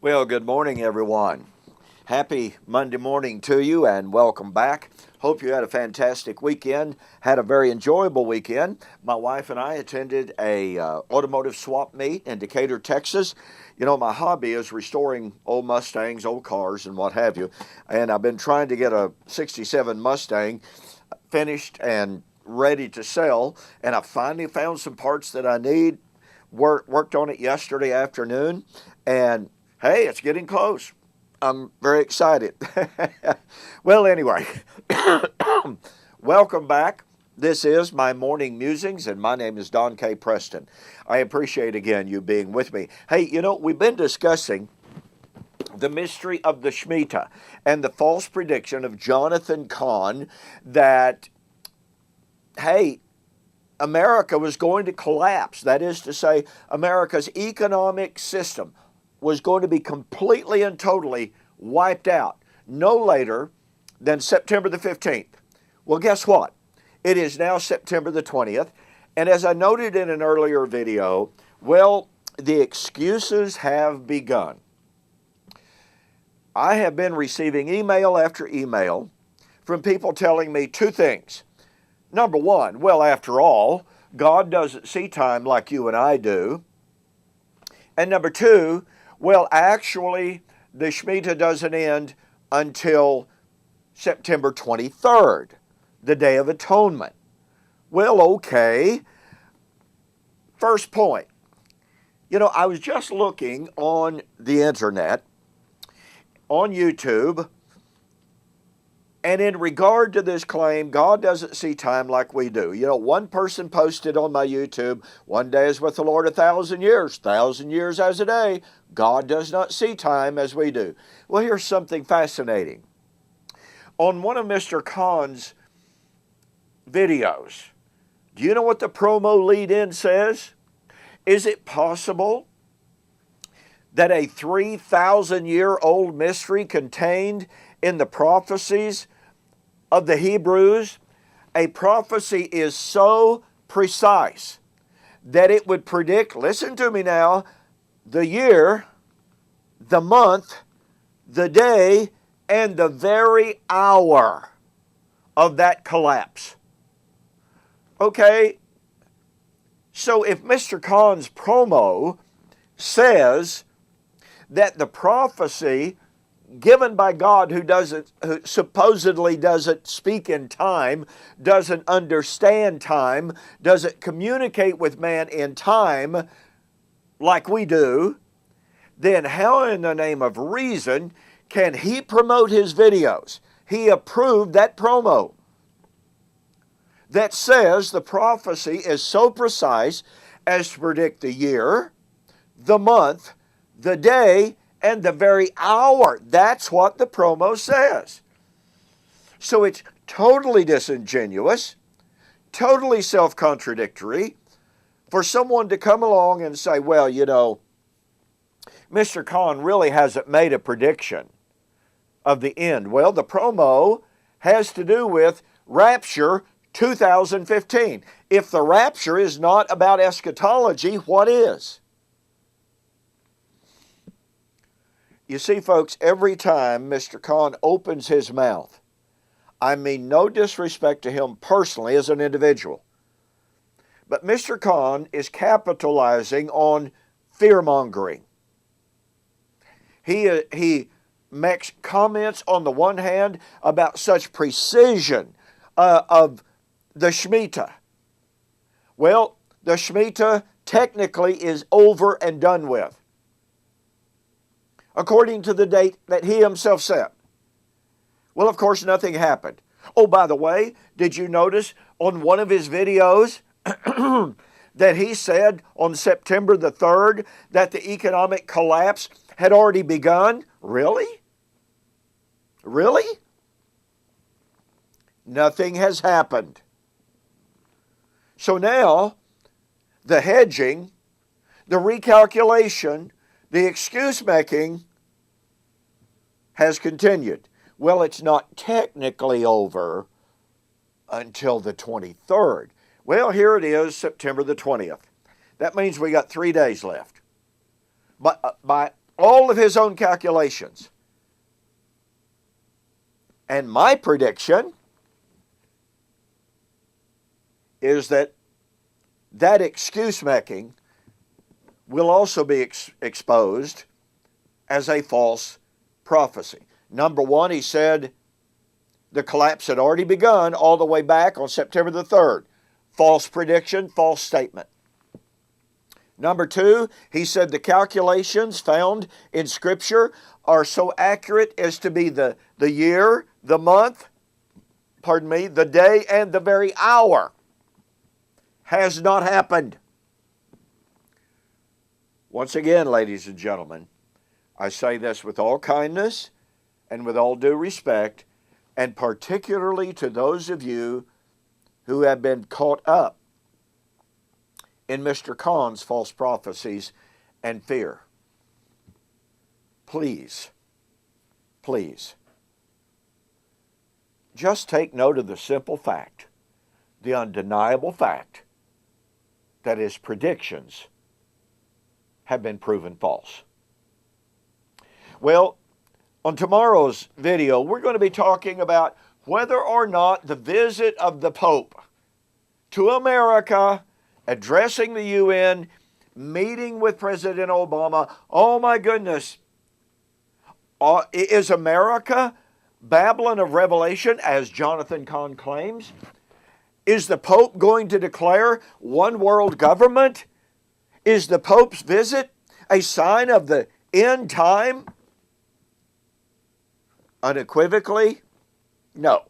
Well, good morning, everyone. Happy Monday morning to you and welcome back. Hope you had a fantastic weekend, had a very enjoyable weekend. My wife and I attended a automotive swap meet in Decatur, Texas. You know, my hobby is restoring old Mustangs, old cars, and what have you. And I've been trying to get a 67 Mustang finished and ready to sell. And I finally found some parts that I need. Worked on it yesterday afternoon. And hey, it's getting close. I'm very excited. Well, anyway, welcome back. This is my morning musings, and my name is Don K. Preston. I appreciate, again, you being with me. Hey, you know, we've been discussing the mystery of the Shemitah and the false prediction of Jonathan Cahn that, hey, America was going to collapse. That is to say, America's economic system was going to be completely and totally wiped out no later than September the 15th. Well, guess what? It is now September the 20th, and as I noted in an earlier video, well, the excuses have begun. I have been receiving email after email from people telling me two things. Number one, well, after all, God doesn't see time like you and I do. And number two, well, actually, the Shemitah doesn't end until September 23rd, the Day of Atonement. Well, okay. First point. You know, I was just looking on the internet, on YouTube, and in regard to this claim, God doesn't see time like we do. You know, one person posted on my YouTube, "One day is with the Lord 1,000 years, 1,000 years as a day. God does not see time as we do." Well, here's something fascinating. On one of Mr. Cahn's videos, do you know what the promo lead-in says? Is it possible that a 3,000-year-old mystery contained in the prophecies of the Hebrews, a prophecy is so precise that it would predict, listen to me now, the year, the month, the day, and the very hour of that collapse? Okay, so if Mr. Cahn's promo says that the prophecy given by God, who supposedly doesn't speak in time, doesn't understand time, doesn't communicate with man in time like we do, then how in the name of reason can he promote his videos? He approved that promo that says the prophecy is so precise as to predict the year, the month, the day, and the very hour. That's what the promo says. So it's totally disingenuous, totally self-contradictory for someone to come along and say, well, you know, Mr. Cahn really hasn't made a prediction of the end. Well, the promo has to do with rapture 2015. If the rapture is not about eschatology, what is? You see, folks, every time Mr. Cahn opens his mouth, I mean no disrespect to him personally as an individual, but Mr. Cahn is capitalizing on fear-mongering. He makes comments on the one hand about such precision of the Shemitah. Well, the Shemitah technically is over and done with, according to the date that he himself set. Well, of course, nothing happened. Oh, by the way, did you notice on one of his videos that he said on September the 3rd that the economic collapse had already begun? Really? Really? Nothing has happened. So now, the hedging, the recalculation, the excuse-making has continued. Well, it's not technically over until the 23rd. Well, here it is, September the 20th. That means we got 3 days left. But by all of his own calculations. And my prediction is that excuse making will also be exposed as a false prophecy. Number one, he said the collapse had already begun all the way back on September the 3rd. False prediction, false statement. Number two, he said the calculations found in Scripture are so accurate as to be the year, the month, the day, and the very hour. Has not happened. Once again, ladies and gentlemen, I say this with all kindness and with all due respect, and particularly to those of you who have been caught up in Mr. Cahn's false prophecies and fear. Please, please, just take note of the simple fact, the undeniable fact, that his predictions have been proven false. Well, on tomorrow's video, we're going to be talking about whether or not the visit of the Pope to America, addressing the UN, meeting with President Obama, oh my goodness, is America Babylon of Revelation, as Jonathan Cahn claims? Is the Pope going to declare one world government? Is the Pope's visit a sign of the end time? Unequivocally, no.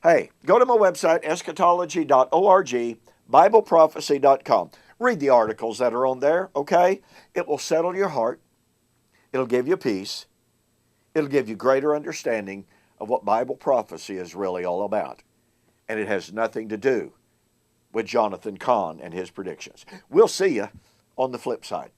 Hey, go to my website, eschatology.org, BibleProphecy.com. Read the articles that are on there, okay? It will settle your heart. It'll give you peace. It'll give you greater understanding of what Bible prophecy is really all about. And it has nothing to do with Jonathan Cahn and his predictions. We'll see you on the flip side.